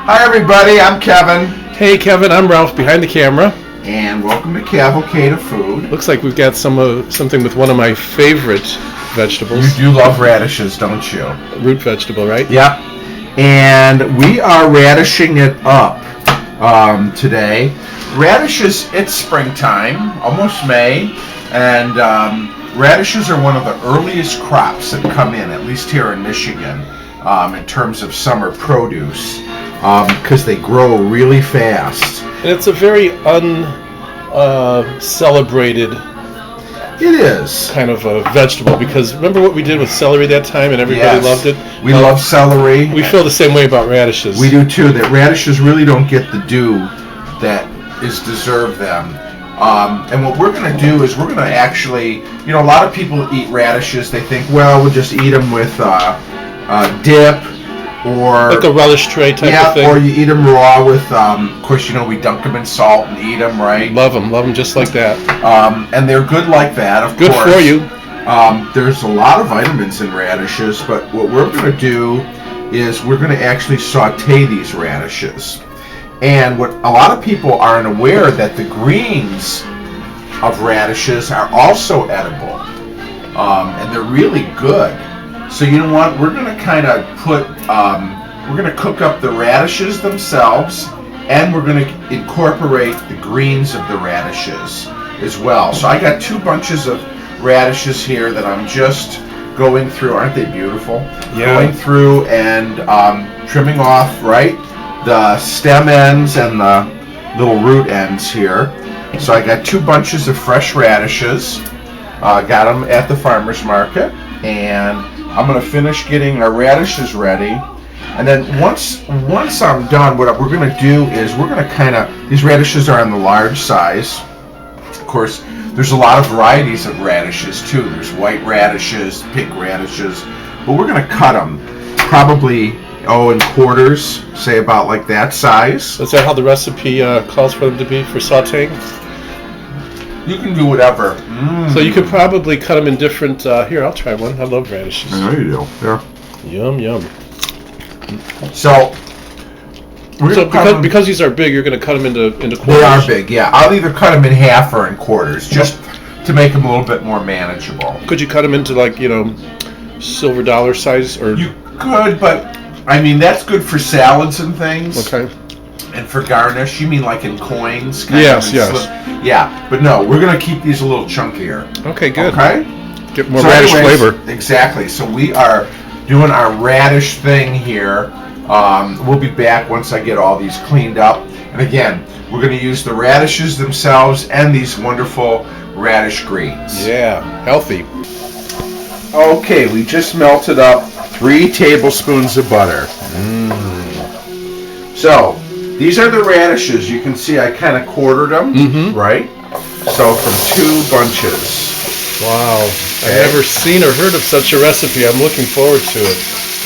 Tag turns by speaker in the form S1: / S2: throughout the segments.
S1: Hi everybody, I'm Kevin.
S2: Hey Kevin, I'm Ralph behind the camera.
S1: And welcome to Cavalcade of Food.
S2: Looks like we've got something with one of my favorite vegetables.
S1: You do love radishes, don't you?
S2: Root vegetable, right?
S1: Yep. And we are radishing it up today. Radishes, it's springtime, almost May, and radishes are one of the earliest crops that come in, at least here in Michigan, in terms of summer produce, because they grow really fast.
S2: And it's a very celebrated
S1: It is
S2: kind of a vegetable, because remember what we did with celery that time and everybody loved it?
S1: We love celery.
S2: We feel the same way about radishes.
S1: We do too, that radishes really don't get the due that is deserved them. And what we're going to do is we're going to actually, a lot of people eat radishes. They think, well, we'll just eat them with dip or...
S2: Like a relish tray type of thing.
S1: Yeah, or you eat them raw with, of course, we dunk them in salt and eat them, right?
S2: Love them just like that.
S1: And they're good like that, of
S2: course. Good for you.
S1: There's a lot of vitamins in radishes, but what we're going to do is we're going to actually saute these radishes. And what a lot of people aren't aware that the greens of radishes are also edible, and they're really good. So you know what? We're going to kind of we're going to cook up the radishes themselves, and we're going to incorporate the greens of the radishes as well. So I got 2 bunches of radishes here that I'm just going through. Aren't they beautiful?
S2: Yeah.
S1: Going through and trimming off, right? The stem ends and the little root ends here. So I got 2 bunches of fresh radishes. Got them at the farmer's market, and I'm going to finish getting our radishes ready. And then once I'm done, what we're going to do is we're going to these radishes are on the large size. Of course, there's a lot of varieties of radishes too. There's white radishes, pink radishes, but we're going to cut them probably in quarters, say about like that size.
S2: Is that how the recipe calls for them to be for sauteing?
S1: You can do whatever.
S2: So you could probably cut them in different... here, I'll try one. I love radishes.
S1: I know you do. Yeah.
S2: Yum, yum.
S1: So
S2: because these are big, you're going to cut them into quarters?
S1: They are big, yeah. I'll either cut them in half or in quarters, just to make them a little bit more manageable.
S2: Could you cut them into silver dollar size? Or
S1: you could, but... I mean, that's good for salads and things.
S2: Okay.
S1: And for garnish, you mean like in coins?
S2: Yes.
S1: Yeah, but no, we're going to keep these a little chunkier.
S2: Okay, good.
S1: Okay?
S2: Get more radish flavor.
S1: Exactly. So we are doing our radish thing here. We'll be back once I get all these cleaned up. And again, we're going to use the radishes themselves and these wonderful radish greens.
S2: Yeah, healthy.
S1: Okay, we just melted up 3 tablespoons of butter. So, these are the radishes. You can see I kind of quartered them, right? So, from 2 bunches.
S2: Wow. Okay. I've never seen or heard of such a recipe. I'm looking forward to it.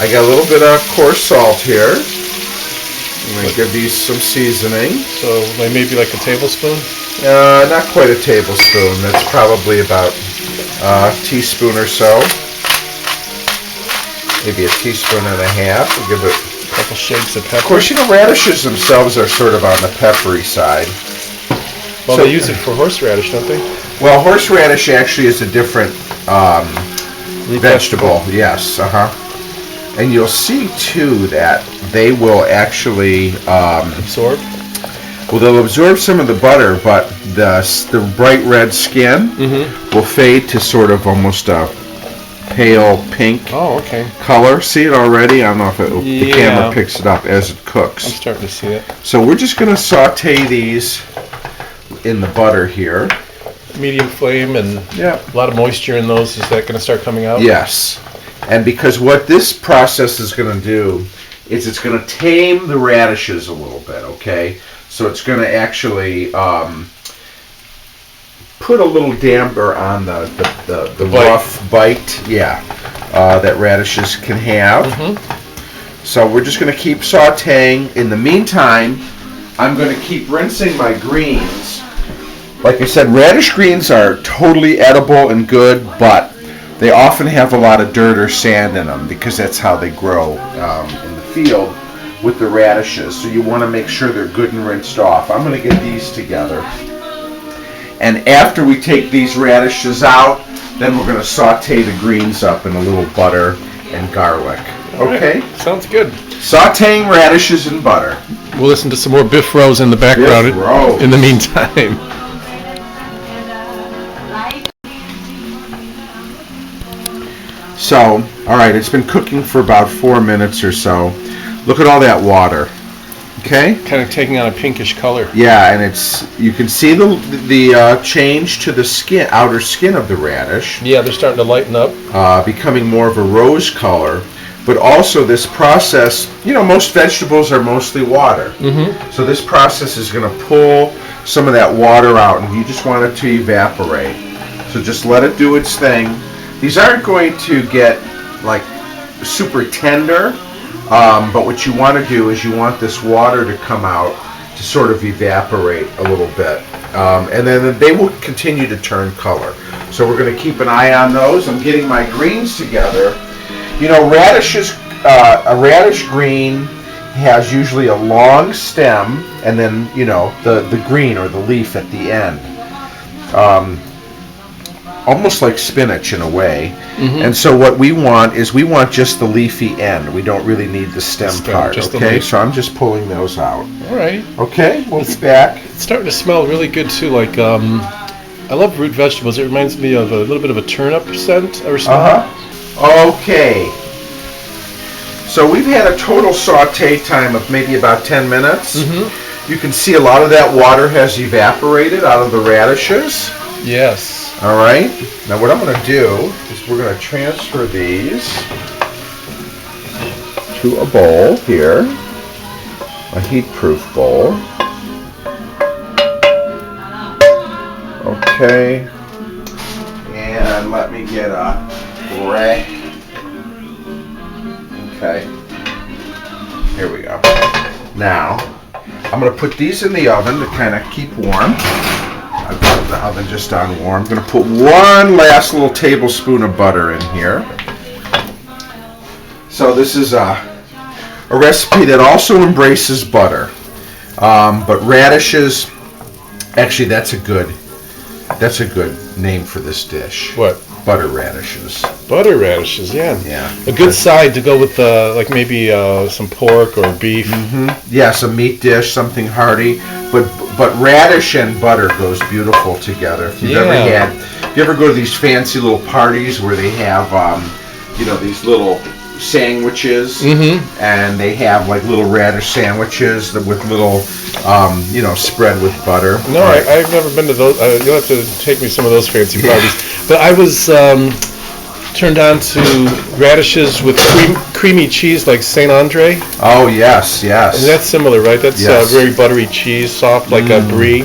S1: I got a little bit of coarse salt here. I'm going to give these some seasoning.
S2: So, maybe like a tablespoon?
S1: Not quite a tablespoon. That's probably about a teaspoon or so. Maybe a teaspoon and a half. We'll give it
S2: a couple shakes of pepper.
S1: Of course, radishes themselves are sort of on the peppery side.
S2: Well, they use it for horseradish, don't they?
S1: Well, horseradish actually is a different vegetable. Yes, And you'll see too that they will actually
S2: absorb.
S1: Well, they'll absorb some of the butter, but the bright red skin will fade to sort of almost a pale pink color. See it already? I don't know if the camera picks it up as it cooks.
S2: I'm starting to see it.
S1: So we're just going to saute these in the butter here.
S2: Medium flame, and a lot of moisture in those. Is that going to start coming out?
S1: Yes. And because what this process is going to do is it's going to tame the radishes a little bit, okay? So it's going to actually put a little damper on the rough bite, that radishes can have. So we're just going to keep sauteing. In the meantime, I'm going to keep rinsing my greens. Like I said, radish greens are totally edible and good, but they often have a lot of dirt or sand in them because that's how they grow in the field. with the radishes. So you want to make sure they're good and rinsed off. I'm going to get these together. And after we take these radishes out, then we're going to saute the greens up in a little butter and garlic. Okay?
S2: Right. Sounds good.
S1: Sauteing radishes in butter.
S2: We'll listen to some more Biff Rose in the background in the meantime.
S1: So, all right, it's been cooking for about 4 minutes or so. Look at all that water. Okay?
S2: Kind of taking on a pinkish color.
S1: Yeah, and you can see the change to the outer skin of the radish.
S2: Yeah, they're starting to lighten up.
S1: Becoming more of a rose color. But also this process, most vegetables are mostly water.
S2: Mm-hmm.
S1: So this process is going to pull some of that water out, and you just want it to evaporate. So just let it do its thing. These aren't going to get like super tender, but what you want to do is you want this water to come out to sort of evaporate a little bit. And then they will continue to turn color. So we're going to keep an eye on those. I'm getting my greens together. Radishes, a radish green has usually a long stem and then, the green or the leaf at the end. Almost like spinach in a way. Mm-hmm. And so what we want is just the leafy end. We don't really need the stem part, okay? So I'm just pulling those out.
S2: All right.
S1: Okay, we'll be back.
S2: It's starting to smell really good too. Like, I love root vegetables. It reminds me of a little bit of a turnip scent or smell.
S1: Okay. So we've had a total saute time of maybe about 10 minutes.
S2: Mm-hmm.
S1: You can see a lot of that water has evaporated out of the radishes.
S2: Yes.
S1: All right. Now what I'm going to do is we're going to transfer these to a bowl here, a heat-proof bowl. Okay. And let me get a rag. Okay. Here we go. Now, I'm going to put these in the oven to kind of keep warm. I've got the oven just on warm. I'm going to put one last little tablespoon of butter in here. So this is a recipe that also embraces butter. But radishes, actually that's a good name for this dish.
S2: What?
S1: Butter radishes.
S2: Butter radishes, yeah.
S1: Yeah.
S2: A good side to go with like maybe some pork or beef.
S1: Mm-hmm. Yeah, some meat dish, something hearty. But radish and butter goes beautiful together. If you ever go to these fancy little parties where they have these little sandwiches,
S2: mm-hmm.
S1: and they have like little radish sandwiches with little spread with butter.
S2: No, right. I've never been to those. You'll have to take me some of those fancy parties. But I was turned on to radishes with creamy cheese like Saint Andre.
S1: Oh yes.
S2: And that's similar, right? That's very buttery cheese, soft like a brie.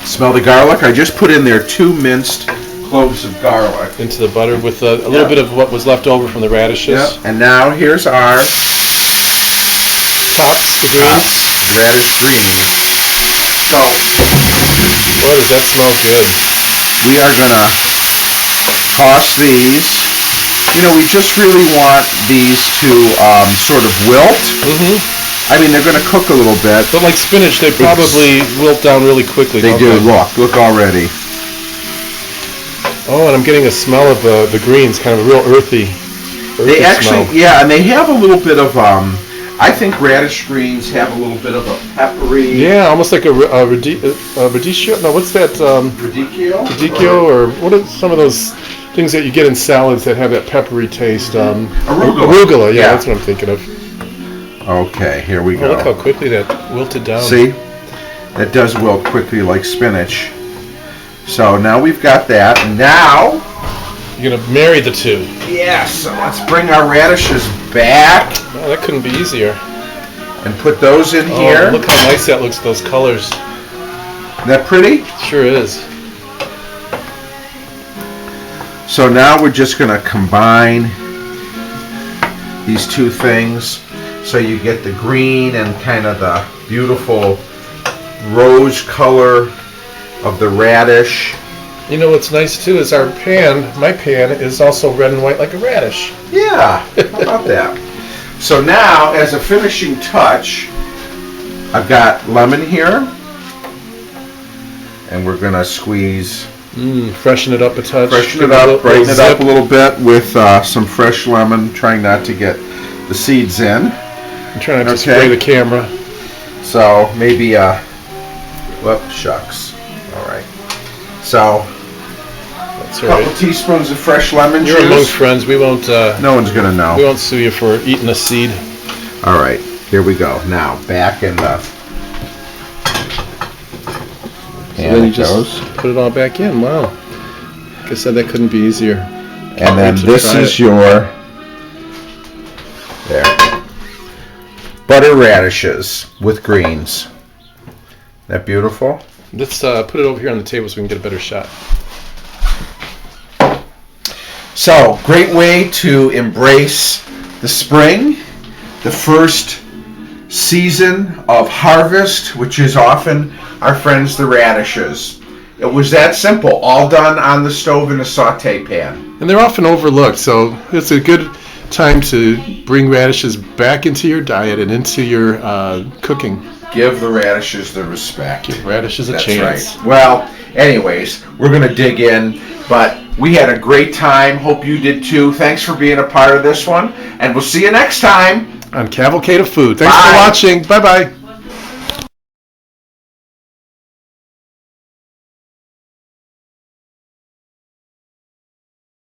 S1: Smell the garlic? I just put in there 2 minced cloves of garlic
S2: into the butter with a little bit of what was left over from the radishes.
S1: Yep. And now here's our
S2: tops, the greens,
S1: radish greens. So,
S2: boy, does that smell good!
S1: We are gonna toss these. We just really want these to sort of wilt.
S2: Mm-hmm.
S1: I mean, they're gonna cook a little bit.
S2: But like spinach, they probably wilt down really quickly.
S1: They do. Look already.
S2: Oh, and I'm getting a smell of the greens, kind of a real earthy
S1: They actually,
S2: smell.
S1: And they have a little bit of, I think radish greens have a little bit of a peppery.
S2: Yeah, almost like a radicchio. No, what's that?
S1: Radicchio?
S2: Radicchio, or what are some of those things that you get in salads that have that peppery taste? Arugula, yeah, that's what I'm thinking of.
S1: Okay, here we go.
S2: Look how quickly that wilted down.
S1: See? That does wilt quickly like spinach. So now we've got that. Now
S2: you're gonna marry the two.
S1: Yes. So let's bring our radishes back.
S2: Oh, that couldn't be easier.
S1: And put those in here.
S2: Look how nice that looks. Those colors.
S1: Isn't that pretty?
S2: Sure is.
S1: So now we're just gonna combine these two things, so you get the green and kind of the beautiful rose color of the radish.
S2: You know what's nice too is my pan is also red and white like a radish.
S1: Yeah, how about that? So now, as a finishing touch, I've got lemon here, and we're gonna squeeze.
S2: Freshen it up a touch.
S1: Freshen it up, brighten it up a little bit with some fresh lemon, trying not to get the seeds in.
S2: I'm trying not to spray the camera.
S1: So maybe, whoop, shucks. All right. So,
S2: That's
S1: a
S2: all
S1: couple
S2: right.
S1: teaspoons of fresh lemon
S2: You're
S1: juice.
S2: among friends. We won't.
S1: No one's gonna know.
S2: We won't sue you for eating a seed.
S1: All right, here we go. Now back in the.
S2: And then you just put it all back in. Wow. Like I said, that couldn't be easier.
S1: And then this is your butter radishes with greens. Isn't that beautiful?
S2: Let's put it over here on the table so we can get a better shot.
S1: So, great way to embrace the spring, the first season of harvest, which is often our friends the radishes. It was that simple, all done on the stove in a saute pan.
S2: And they're often overlooked, so it's a good time to bring radishes back into your diet and into your cooking.
S1: Give the radishes the respect.
S2: Give radishes a
S1: That's
S2: chance.
S1: right. Well, anyways, we're going to dig in, but we had a great time. Hope you did too. Thanks for being a part of this one, and we'll see you next time
S2: On Cavalcade of Food. Thanks
S1: Bye.
S2: for watching. Bye-bye.